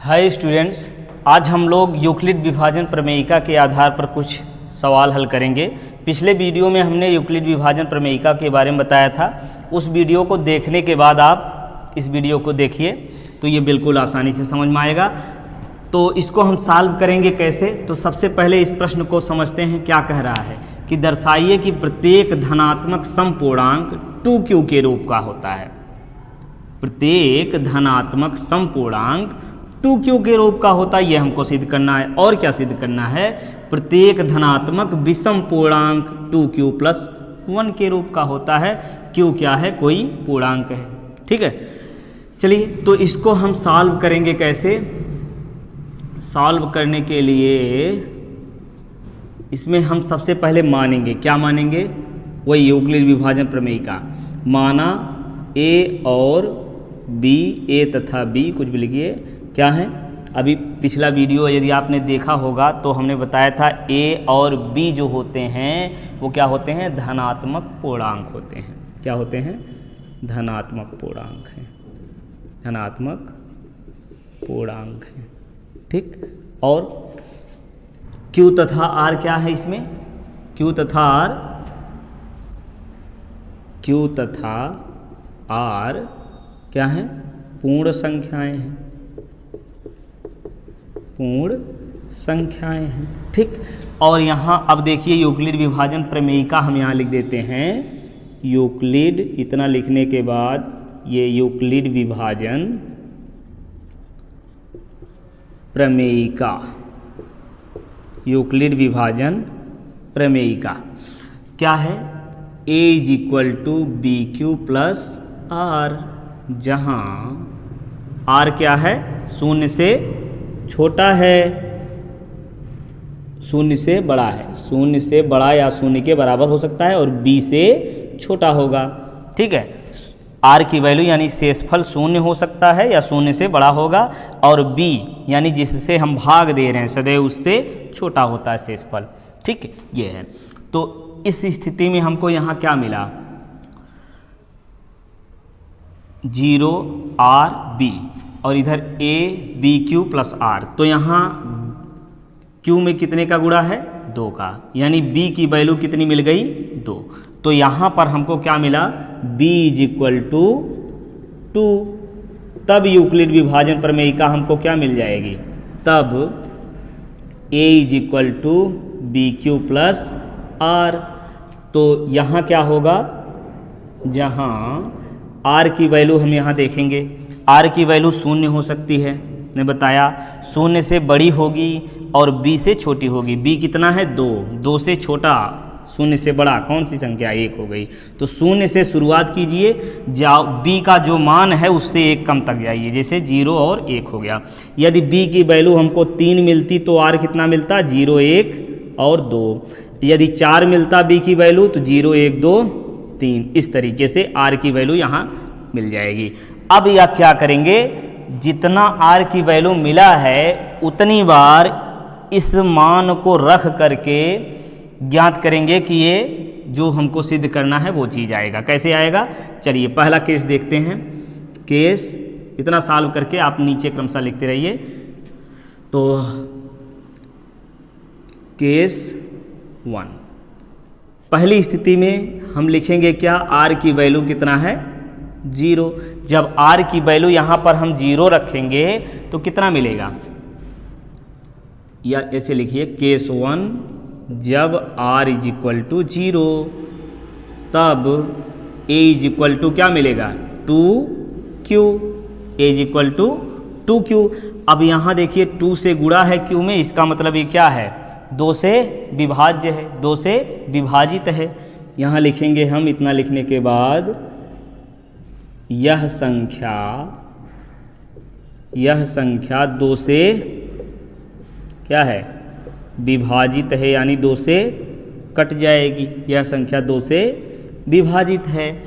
Hi students, आज हम लोग यूक्लिड विभाजन प्रमेयिका के आधार पर कुछ सवाल हल करेंगे। पिछले वीडियो में हमने यूक्लिड विभाजन प्रमेयिका के बारे में बताया था। उस वीडियो को देखने के बाद आप इस वीडियो को देखिए तो ये बिल्कुल आसानी से समझ में आएगा। तो इसको हम सॉल्व करेंगे कैसे? तो सबसे पहले इस प्रश्न को समझते हैं। क्या कह रहा है कि दर्शाइए कि प्रत्येक धनात्मक समपूर्णांक 2q के रूप का होता है। प्रत्येक धनात्मक समपूर्णांक 2q के रूप का होता है, ये हमको सिद्ध करना है। और क्या सिद्ध करना है? प्रत्येक धनात्मक विषम पूर्णांक 2q प्लस 1 के रूप का होता है। q क्या है? कोई पूर्णांक है। ठीक है, चलिए तो इसको हम सॉल्व करेंगे कैसे? सॉल्व करने के लिए इसमें हम सबसे पहले मानेंगे, क्या मानेंगे? वही यूक्लिड विभाजन प्रमेयिका। माना a और b, a तथा b कुछ भी लिखिए क्या है। अभी पिछला वीडियो यदि आपने देखा होगा तो हमने बताया था a और b जो होते हैं वो क्या होते हैं? धनात्मक पूर्णांक होते हैं। क्या होते हैं? धनात्मक पूर्णांक हैं। धनात्मक पूर्णांक हैं। ठीक, और q तथा r क्या है इसमें? q तथा r क्या है? पूर्ण संख्याएं हैं। पूर्ण संख्याएं हैं। ठीक, और यहाँ अब देखिए यूक्लिड विभाजन प्रमेयिका हम यहाँ लिख देते हैं। यूक्लिड, इतना लिखने के बाद ये यूक्लिड विभाजन प्रमेयिका। यूक्लिड विभाजन प्रमेयिका क्या है? a = bq प्लस r, जहाँ r क्या है? शून्य से छोटा है, शून्य से बड़ा है। शून्य से बड़ा या शून्य के बराबर हो सकता है और b से छोटा होगा। ठीक है, r की वैल्यू यानी शेषफल शून्य हो सकता है या शून्य से बड़ा होगा, और b यानी जिससे हम भाग दे रहे हैं सदैव उससे छोटा होता है शेषफल। ठीक, ये है। तो इस स्थिति में हमको यहाँ क्या मिला? 0rb और इधर a bq प्लस r। तो यहाँ q में कितने का गुणा है? 2 का, यानी b की वैल्यू कितनी मिल गई? 2। तो यहाँ पर हमको क्या मिला? b = 2। तब यूक्लिड विभाजन प्रमेयिका हमको क्या मिल जाएगी? तब a = bq प्लस r। तो यहाँ क्या होगा? जहाँ r की वैल्यू हम यहाँ देखेंगे, r की वैल्यू शून्य हो सकती है, ने बताया शून्य से बड़ी होगी और b से छोटी होगी। b कितना है? 2। 2 से छोटा, शून्य से बड़ा कौन सी संख्या? 1 हो गई। तो शून्य से शुरुआत कीजिए, जाओ b का जो मान है उससे 1 कम तक जाइए, जैसे 0 और 1 हो गया। यदि b की वैल्यू हमको 3 मिलती तो r कितना मिलता? 0, 1 और 2। यदि 4 मिलता b की वैल्यू तो 0, 1, 2, 3। इस तरीके से r की वैल्यू यहाँ मिल जाएगी। अब यह क्या करेंगे? जितना r की वैल्यू मिला है उतनी बार इस मान को रख करके ज्ञात करेंगे कि ये जो हमको सिद्ध करना है वो चीज आएगा। कैसे आएगा? चलिए पहला केस देखते हैं। केस इतना सॉल्व करके आप नीचे क्रमशः लिखते रहिए। तो केस 1, पहली स्थिति में हम लिखेंगे क्या? r की वैल्यू कितना है? 0। जब r की वैल्यू यहाँ पर हम 0 रखेंगे तो कितना मिलेगा? या ऐसे लिखिए, केस 1, जब r = 0 तब a = क्या मिलेगा? 2q। a = 2q। अब यहाँ देखिए 2 से गुणा है q में, इसका मतलब ये क्या है? 2 से विभाज्य है, 2 से विभाजित है। यहाँ लिखेंगे हम, इतना लिखने के बाद यह संख्या 2 से क्या है? विभाजित है, यानी 2 से कट जाएगी। यह संख्या 2 से विभाजित है।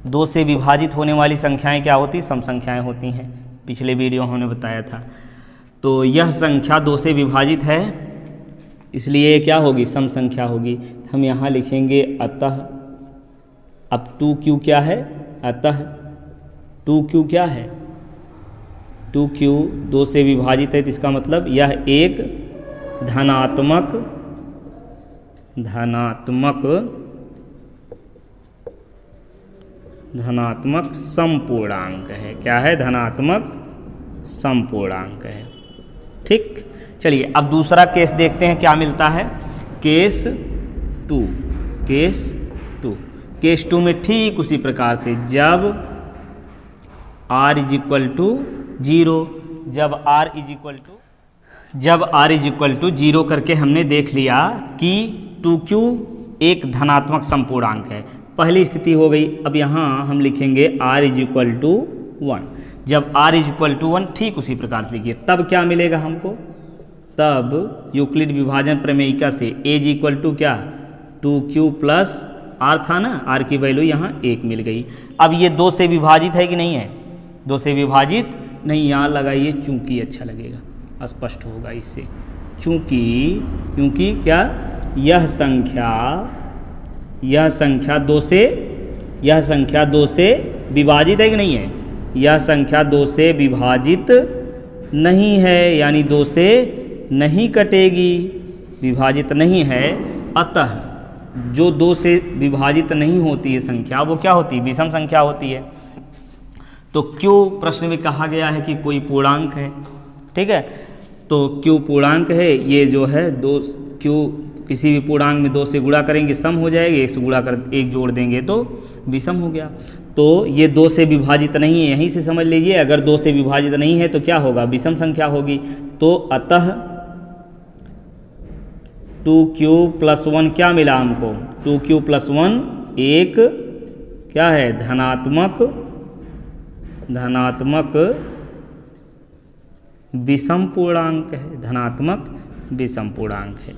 2 से विभाजित होने वाली संख्याएं क्या होती? सम संख्याएं होती हैं। पिछले वीडियो हमने बताया था। तो यह संख्या 2 से विभाजित है, इसलिए क्या होगी? सम संख्या होगी। हम यहाँ लिखेंगे अतः, अब 2q क्या है? अतः 2q क्या है? 2q 2 से विभाजित है तो इसका मतलब यह एक धनात्मक समपूर्णांक है। क्या है? धनात्मक समपूर्णांक है। ठीक, चलिए अब दूसरा केस देखते हैं क्या मिलता है। केस 2 में ठीक उसी प्रकार से जब r इज इक्वल टू 0, जब r इज इक्वल टू 0 करके हमने देख लिया कि 2q एक धनात्मक समपूर्णांक है, पहली स्थिति हो गई। अब यहाँ हम लिखेंगे r इज इक्वल टू 1। जब r इज इक्वल टू 1 ठीक उसी प्रकार से लिखिए, तब क्या मिलेगा हमको? तब यूक्लिड विभाजन प्रमेयिका से a इज इक्वल टू क्या? 2q प्लस r था ना, r की वैल्यू यहाँ 1 मिल गई। अब ये 2 से विभाजित है कि नहीं है? 2 से विभाजित नहीं, यहाँ लगाइए चूंकि, अच्छा लगेगा, स्पष्ट होगा इससे। क्योंकि क्या? यह संख्या 2 से विभाजित है कि नहीं है? यह संख्या 2 से विभाजित नहीं है, यानी 2 से नहीं कटेगी, विभाजित नहीं है। अतः जो 2 से विभाजित नहीं होती है संख्या, वो क्या होती है? विषम संख्या होती है। तो क्यों प्रश्न में कहा गया है कि कोई पूर्णांक है। ठीक है, तो क्यों पूर्णांक है, ये जो है क्यों किसी भी पूर्णांक में 2 से गुणा करेंगे सम हो जाएगी, 1 से गुणा कर 1 जोड़ देंगे तो विषम हो गया। तो ये 2 से विभाजित नहीं है, यहीं से समझ लीजिए। अगर 2 से विभाजित नहीं है तो क्या होगा? विषम संख्या होगी। तो अतः 2q प्लस 1 क्या मिला हमको? 2q प्लस 1 एक क्या है? धनात्मक विषम पूर्णांक है, धनात्मक विषम पूर्णांक है।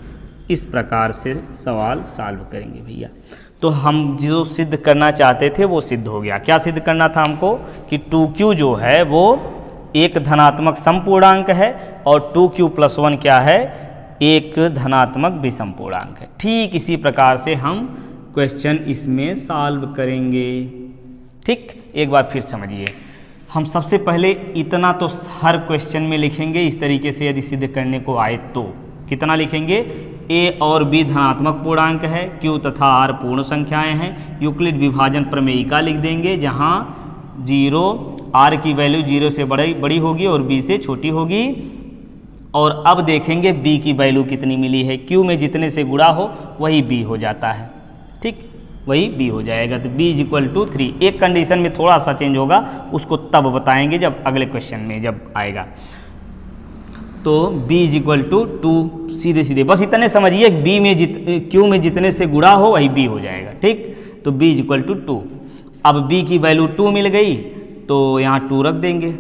इस प्रकार से सवाल सॉल्व करेंगे भैया। तो हम जो सिद्ध करना चाहते थे वो सिद्ध हो गया। क्या सिद्ध करना था हमको? कि 2q जो है वो एक धनात्मक समपूर्णांक है और 2q प्लस 1 क्या है? एक धनात्मक विषम पूर्णांक है। ठीक इसी प्रकार से हम क्वेश्चन इसमें सॉल्व करेंगे। ठीक, एक बार फिर समझिए। हम सबसे पहले इतना तो हर क्वेश्चन में लिखेंगे इस तरीके से, यदि सिद्ध करने को आए तो कितना लिखेंगे? a और b धनात्मक पूर्णांक है, q तथा r पूर्ण संख्याएं हैं। यूक्लिड विभाजन प्रमेयिका लिख देंगे, जहां 0 r की वैल्यू 0 से बड़ी होगी और b से छोटी होगी। और अब देखेंगे b की वैल्यू कितनी मिली है। q में जितने से गुणा हो वही b हो जाता है। ठीक, वही b हो जाएगा। तो b इज इक्वल टू 3। एक कंडीशन में थोड़ा सा चेंज होगा, उसको तब बताएंगे जब अगले क्वेश्चन में जब आएगा। तो b इज इक्वल टू 2, सीधे बस इतने समझिए, b में q में जितने से गुणा हो वही b हो जाएगा। ठीक, तो b इज इक्वल टू 2। अब b की वैल्यू 2 मिल गई तो यहाँ 2 रख देंगे। a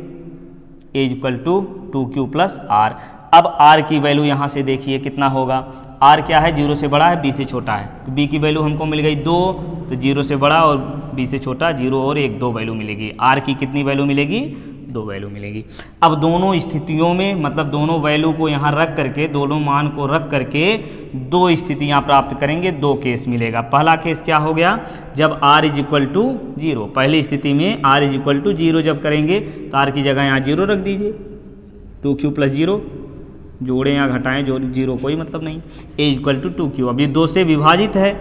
is equal to 2q plus r। अब r की वैल्यू यहाँ से देखिए कितना होगा। r क्या है? 0 से बड़ा है, b से छोटा है। तो b की वैल्यू हमको मिल गई 2, तो 0 से बड़ा और b से छोटा, 0 और 1, 2 वैल्यू मिलेगी। r की कितनी वैल्यू मिलेगी? 2 वैल्यू मिलेगी। अब दोनों स्थितियों में, मतलब दोनों वैल्यू को यहाँ रख करके, दोनों मान को रख करके 2 स्थितियाँ प्राप्त करेंगे, 2 केस मिलेगा। पहला केस क्या हो गया? जब r इज इक्वल टू 0। पहली स्थिति में r इज इक्वल टू 0 जब करेंगे तो r की जगह यहाँ 0 रख दीजिए, 2q प्लस 0, जोड़ें या घटाएं, जो 0 कोई मतलब नहीं। a इक्वल टू 2q, अब ये 2 से विभाजित है,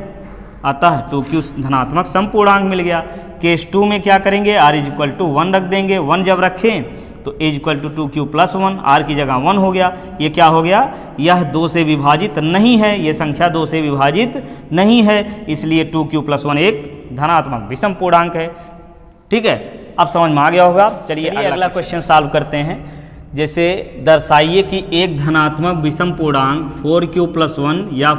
अतः 2q धनात्मक समपूर्णांक मिल गया। केस 2 में क्या करेंगे? r इज इक्वल टू 1 रख देंगे। 1 जब रखें तो a is equal to 2q plus 1, r की जगह 1 हो गया। ये क्या हो गया? यह 2 से विभाजित नहीं है, ये संख्या 2 से विभाजित नहीं है, इसलिए 2q प्लस 1 एक धनात्मक विषम पूर्णांक है। ठीक है, अब समझ में आ गया होगा। चलिए अगला क्वेश्चन सॉल्व करते हैं। जैसे दर्शाइए कि एक धनात्मक विषम पूर्णांक 4q प्लस 1 या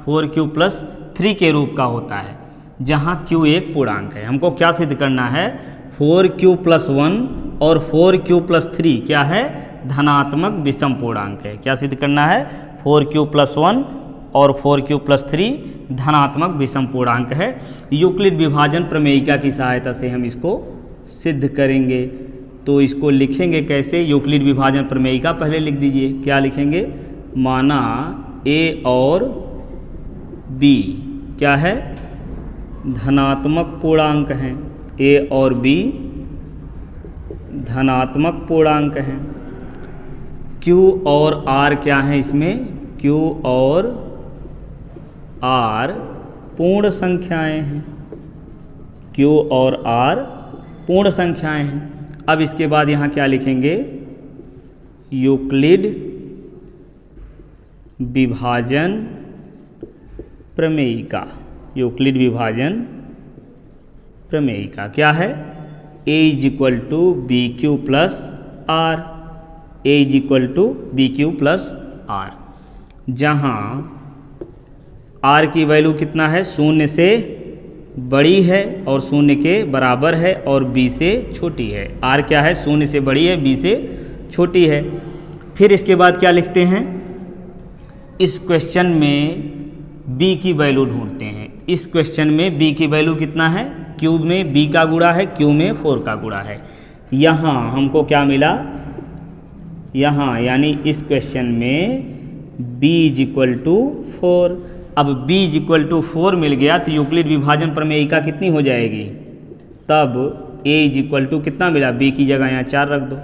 4q प्लस 3 के रूप का होता है, जहां q एक पूर्णांक है। हमको क्या सिद्ध करना है? 4q प्लस 1 और 4q प्लस 3 क्या है? धनात्मक विषम पूर्णांक है। क्या सिद्ध करना है? 4q प्लस 1 और 4q प्लस 3 धनात्मक विषम पूर्णांक है। यूक्लिड विभाजन प्रमेयिका की सहायता से हम इसको सिद्ध करेंगे। तो इसको लिखेंगे कैसे? यूक्लिड विभाजन प्रमेयिका पहले लिख दीजिए। क्या लिखेंगे? माना a और b क्या है? धनात्मक पूर्णांक हैं। a और b धनात्मक पूर्णांक हैं। Q और R क्या है इसमें? Q और R पूर्ण संख्याएं हैं। Q और R पूर्ण संख्याएं हैं। अब इसके बाद यहाँ क्या लिखेंगे? यूक्लिड विभाजन प्रमेयिका। यूक्लिड विभाजन प्रमेयिका क्या है? A is equal to B Q plus R. A is equal to B Q plus R, जहाँ R की वैल्यू कितना है? 0 से बड़ी है और 0 के बराबर है और B से छोटी है। R क्या है? 0 से बड़ी है, B से छोटी है। फिर इसके बाद क्या लिखते हैं? इस क्वेश्चन में B की वैल्यू ढूंढते हैं। इस क्वेश्चन में B की वैल्यू कितना है? Q में B का गुणा है, Q में 4 का गुणा है। यहाँ हमको क्या मिला? यहाँ यानी इस क्वेश्चन में B इज इक्वल टू 4। अब B इज इक्वल टू 4 मिल गया तो यूक्लिड विभाजन प्रमेयिका कितनी हो जाएगी? तब A इज इक्वल टू कितना मिला? B की जगह यहाँ 4 रख दो,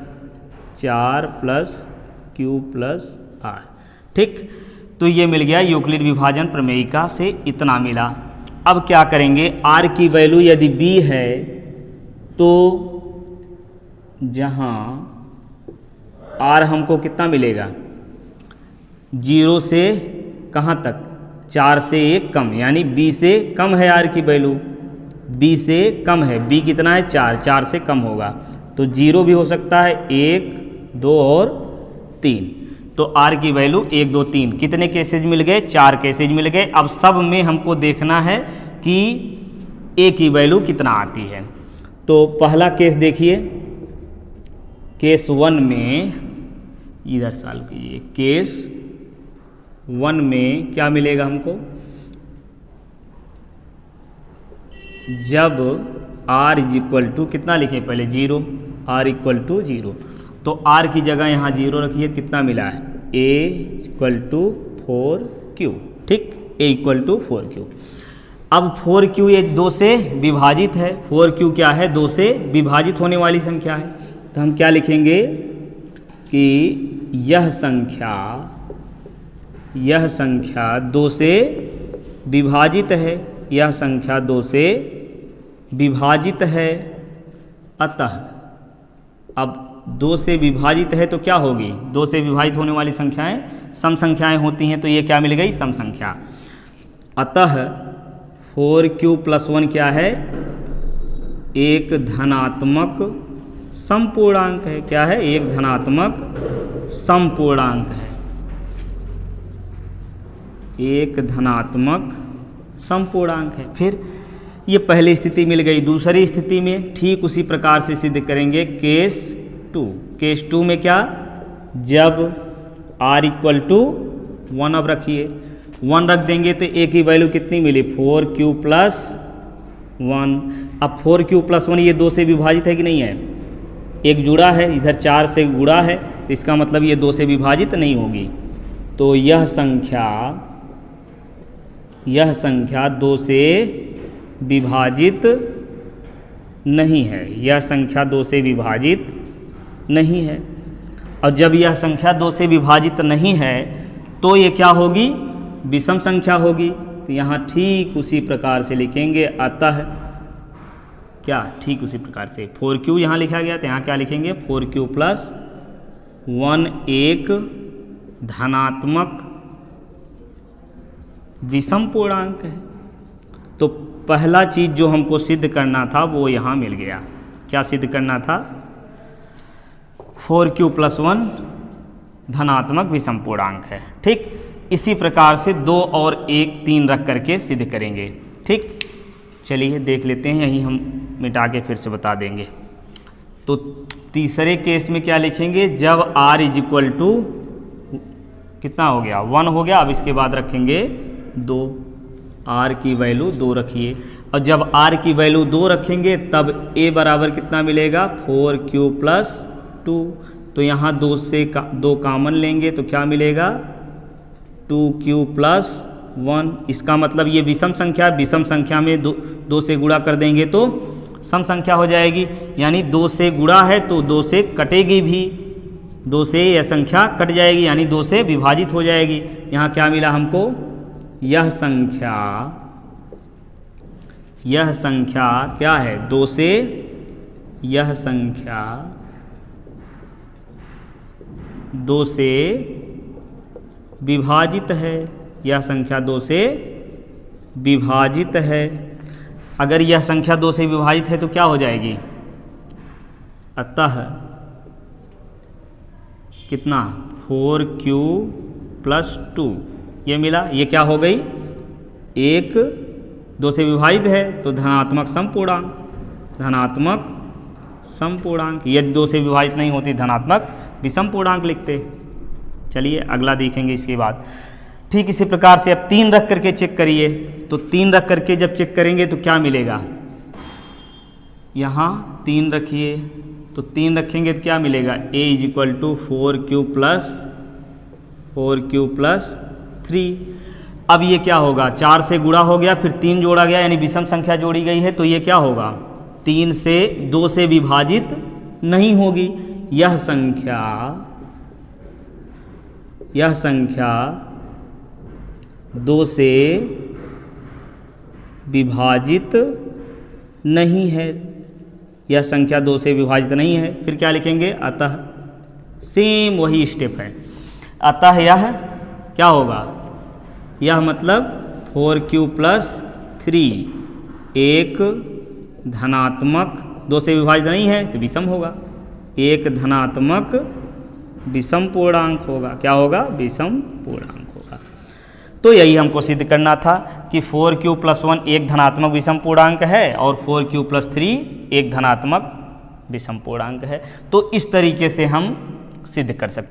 4 प्लस Q प्लस R। ठीक, तो ये मिल गया यूक्लिड विभाजन प्रमेयिका से इतना मिला। अब क्या करेंगे? R की वैल्यू यदि B है तो जहाँ R हमको कितना मिलेगा? 0 से कहाँ तक? 4 से 1 कम, यानी B से कम है R की वैल्यू। B से कम है, B कितना है? 4, 4 से कम होगा तो 0 भी हो सकता है, 1, 2 और 3। तो R की वैल्यू 1, 2, 3 कितने केसेज मिल गए? 4 केसेज मिल गए। अब सब में हमको देखना है कि A की वैल्यू कितना आती है। तो पहला केस देखिए, केस 1 में इधर सॉल्व कीजिए। केस 1 में क्या मिलेगा हमको? जब R इज इक्वल टू कितना लिखें पहले? 0। R इक्वल टू 0, तो R की जगह यहाँ 0 रखिए। कितना मिला है? A equal to 4Q। ठीक, A इक्वल टू 4Q। अब 4Q ये 2 से विभाजित है। 4Q क्या है? 2 से विभाजित होने वाली संख्या है। तो हम क्या लिखेंगे कि यह संख्या 2 से विभाजित है। यह संख्या 2 से विभाजित है। अतः अब 2 से विभाजित है तो क्या होगी? 2 से विभाजित होने वाली संख्याएं सम संख्याएं होती हैं, तो ये क्या मिल गई? सम संख्या। अतः 4Q प्लस 1 क्या है? एक धनात्मक समपूर्णांक है। क्या है? एक धनात्मक समपूर्णांक है। एक धनात्मक समपूर्णांक है। फिर ये पहली स्थिति मिल गई। दूसरी स्थिति में ठीक उसी प्रकार से सिद्ध करेंगे। केस 2। केस 2 में क्या? जब R इक्वल टू 1, अब रखिए 1 रख देंगे तो A की वैल्यू कितनी मिली? 4Q plus 1। अब 4Q प्लस 1 ये 2 से विभाजित है कि नहीं है? एक जुड़ा है, इधर 4 से गुणा है, तो इसका मतलब ये 2 से विभाजित नहीं होगी। तो यह संख्या 2 से विभाजित नहीं है। यह संख्या 2 से विभाजित नहीं है। और जब यह संख्या 2 से विभाजित नहीं है तो ये क्या होगी? विषम संख्या होगी। तो यहाँ ठीक उसी प्रकार से लिखेंगे। अतः क्या? ठीक उसी प्रकार से 4Q यहाँ लिखा गया, तो यहाँ क्या लिखेंगे? 4Q प्लस 1 एक धनात्मक विषम पूर्णांक है। तो पहला चीज जो हमको सिद्ध करना था वो यहाँ मिल गया। क्या सिद्ध करना था? 4Q प्लस 1 धनात्मक विषम पूर्णांक है। ठीक, इसी प्रकार से 2 और 1 3 रख करके सिद्ध करेंगे। ठीक, चलिए देख लेते हैं, यहीं हम मिटा के फिर से बता देंगे। तो तीसरे केस में क्या लिखेंगे? जब R इज इक्वल टू कितना हो गया? 1 हो गया। अब इसके बाद रखेंगे 2। R की वैल्यू 2 रखिए, और जब R की वैल्यू 2 रखेंगे तब A बराबर कितना मिलेगा? 4Q plus 2। तो यहाँ 2 से 2 कॉमन लेंगे तो क्या मिलेगा? 2Q plus 1। इसका मतलब ये विषम संख्या, विषम संख्या में 2 से गुणा कर देंगे तो सम संख्या हो जाएगी, यानी 2 से गुणा है तो 2 से कटेगी भी, 2 से यह संख्या कट जाएगी यानी 2 से विभाजित हो जाएगी। यहाँ क्या मिला हमको, यह संख्या क्या है, 2 से यह संख्या 2 से विभाजित है, यह संख्या 2 से विभाजित है। अगर यह संख्या 2 से विभाजित है तो क्या हो जाएगी, अतः कितना 4q + 2 ये मिला। ये क्या हो गई, 1 2 से विभाजित है तो धनात्मक सम पूर्णांक, यदि 2 से विभाजित नहीं होती धनात्मक विषम पूर्णांक लिखते। चलिए अगला देखेंगे इसके बाद। ठीक इसी प्रकार से अब 3 रख करके चेक करिए, तो 3 रख करके जब चेक करेंगे तो क्या मिलेगा, यहाँ 3 रखिए तो 3 रखेंगे तो क्या मिलेगा, a = 4q + 3। अब ये क्या होगा, 4 से गुणा हो गया फिर 3 जोड़ा गया यानी विषम संख्या जोड़ी गई है, तो ये क्या होगा, 3 से 2 से विभाजित नहीं होगी। यह संख्या 2 से विभाजित नहीं है, यह संख्या 2 से विभाजित नहीं है। फिर क्या लिखेंगे, अतः सेम वही स्टेप है। अतः यह क्या होगा, यह मतलब 4q + 3 एक धनात्मक 2 से विभाजित नहीं है तो विषम होगा, एक धनात्मक विषम पूर्णांक होगा। क्या होगा, विषम पूर्णांक होगा। तो यही हमको सिद्ध करना था कि 4q + 1 एक धनात्मक विषम पूर्णांक है और 4q + 3 एक धनात्मक विषम पूर्णांक है। तो इस तरीके से हम सिद्ध कर सकते हैं।